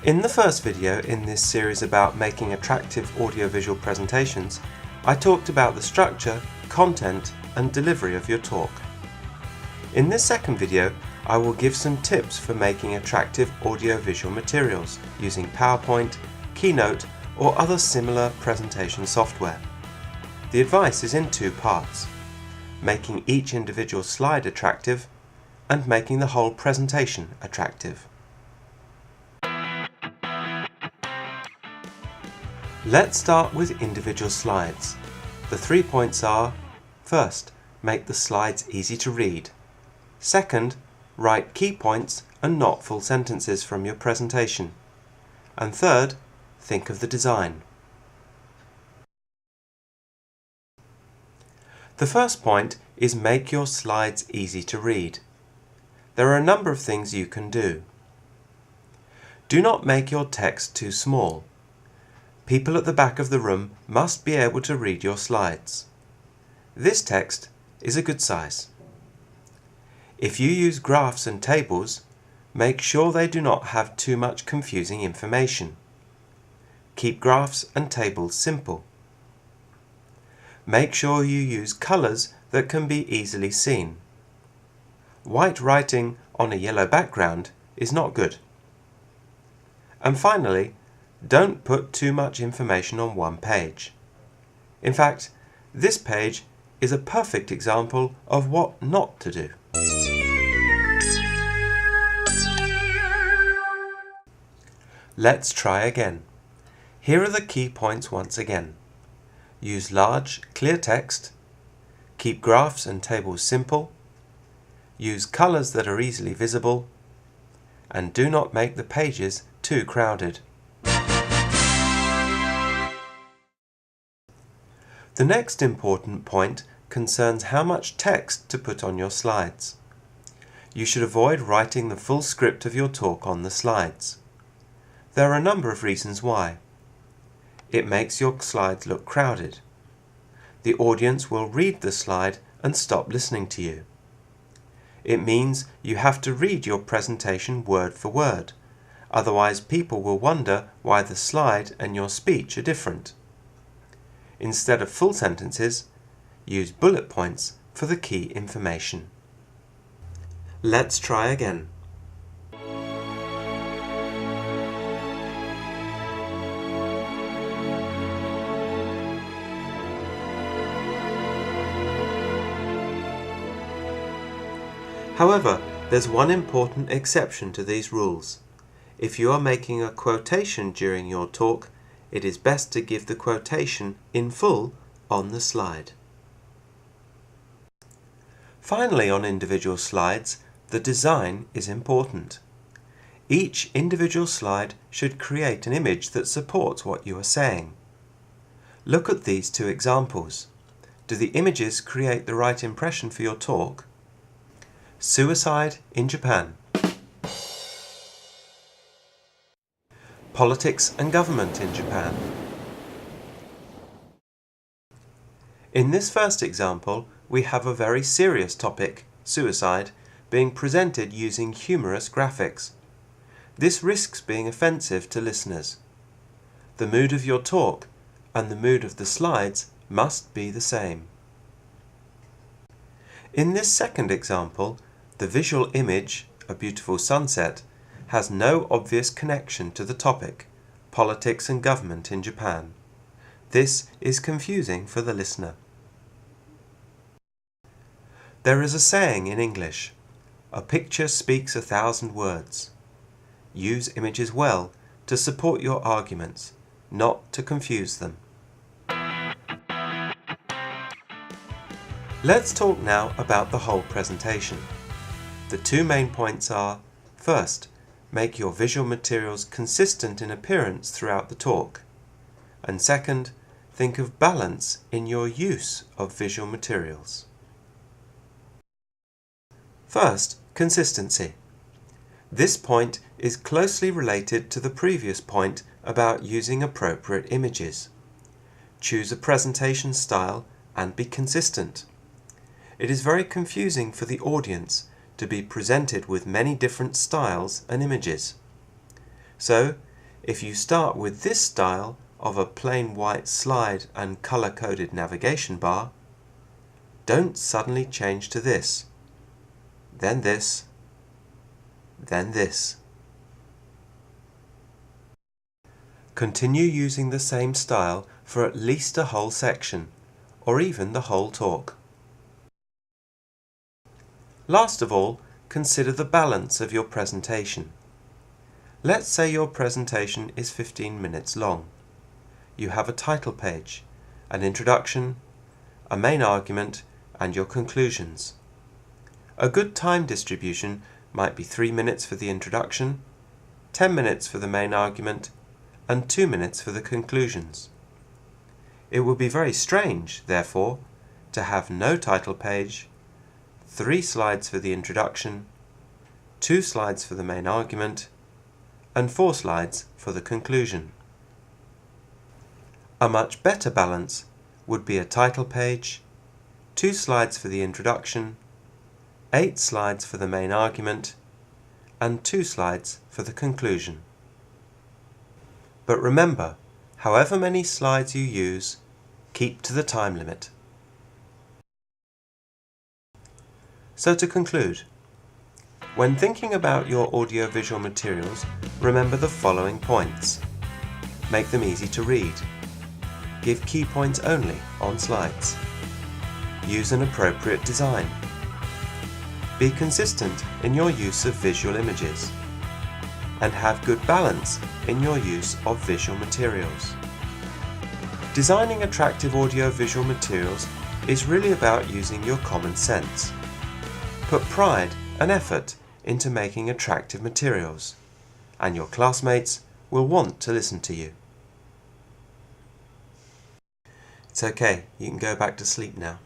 In the first video in this series about making attractive audiovisual presentations, I talked about the structure, content and delivery of your talk. In this second video, I will give some tips for making attractive audiovisual materials using PowerPoint, Keynote or other similar presentation software. The advice is in two parts: making each individual slide attractive and making the whole presentation attractive. Let's start with individual slides. The 3 points are: first, make the slides easy to read. Second, write key points and not full sentences from your presentation. And third, think of the design. The first point is make your slides easy to read. There are a number of things you can do. Do not make your text too small. People at the back of the room must be able to read your slides. This text is a good size. If you use graphs and tables, make sure they do not have too much confusing information. Keep graphs and tables simple. Make sure you use colours that can be easily seen. White writing on a yellow background is not good. And finally, don't put too much information on one page. In fact, this page is a perfect example of what not to do. Let's try again. Here are the key points once again. Use large, clear text. Keep graphs and tables simple. Use colours that are easily visible. And do not make the pages too crowded. The next important point concerns how much text to put on your slides. You should avoid writing the full script of your talk on the slides. There are a number of reasons why. It makes your slides look crowded. The audience will read the slide and stop listening to you. It means you have to read your presentation word for word, otherwise people will wonder why the slide and your speech are different. Instead of full sentences, use bullet points for the key information. Let's try again. However, there's one important exception to these rules. If you are making a quotation during your talk, it is best to give the quotation in full on the slide. Finally, on individual slides, the design is important. Each individual slide should create an image that supports what you are saying. Look at these two examples. Do the images create the right impression for your talk? Suicide in Japan. Politics and government in Japan. In this first example, we have a very serious topic, suicide, being presented using humorous graphics. This risks being offensive to listeners. The mood of your talk and the mood of the slides must be the same. In this second example, the visual image, a beautiful sunset, has no obvious connection to the topic, politics and government in Japan. This is confusing for the listener. There is a saying in English, "A picture speaks 1,000 words." Use images well to support your arguments, not to confuse them. Let's talk now about the whole presentation. The two main points are: first, make your visual materials consistent in appearance throughout the talk. And second, think of balance in your use of visual materials. First, consistency. This point is closely related to the previous point about using appropriate images. Choose a presentation style and be consistent. It is very confusing for the audience to be presented with many different styles and images. So, If you start with this style of a plain white slide and color-coded navigation bar, don't suddenly change to this, then this, then this. Continue using the same style for at least a whole section, or even the whole talk. Last of all, consider the balance of your presentation. Let's say your presentation is 15 minutes long. You have a title page, an introduction, a main argument, and your conclusions. A good time distribution might be 3 minutes for the introduction, 10 minutes for the main argument, and 2 minutes for the conclusions. It would be very strange, therefore, to have no title page, 3 slides for the introduction, 2 slides for the main argument, and 4 slides for the conclusion. A much better balance would be a title page, 2 slides for the introduction, 8 slides for the main argument, and 2 slides for the conclusion. But remember, however many slides you use, keep to the time limit. So to conclude, when thinking about your audiovisual materials, remember the following points. Make them easy to read. Give key points only on slides. Use an appropriate design. Be consistent in your use of visual images. And have good balance in your use of visual materials. Designing attractive audio-visual materials is really about using your common sense. Put pride and effort into making attractive materials, and your classmates will want to listen to you. It's okay, you can go back to sleep now.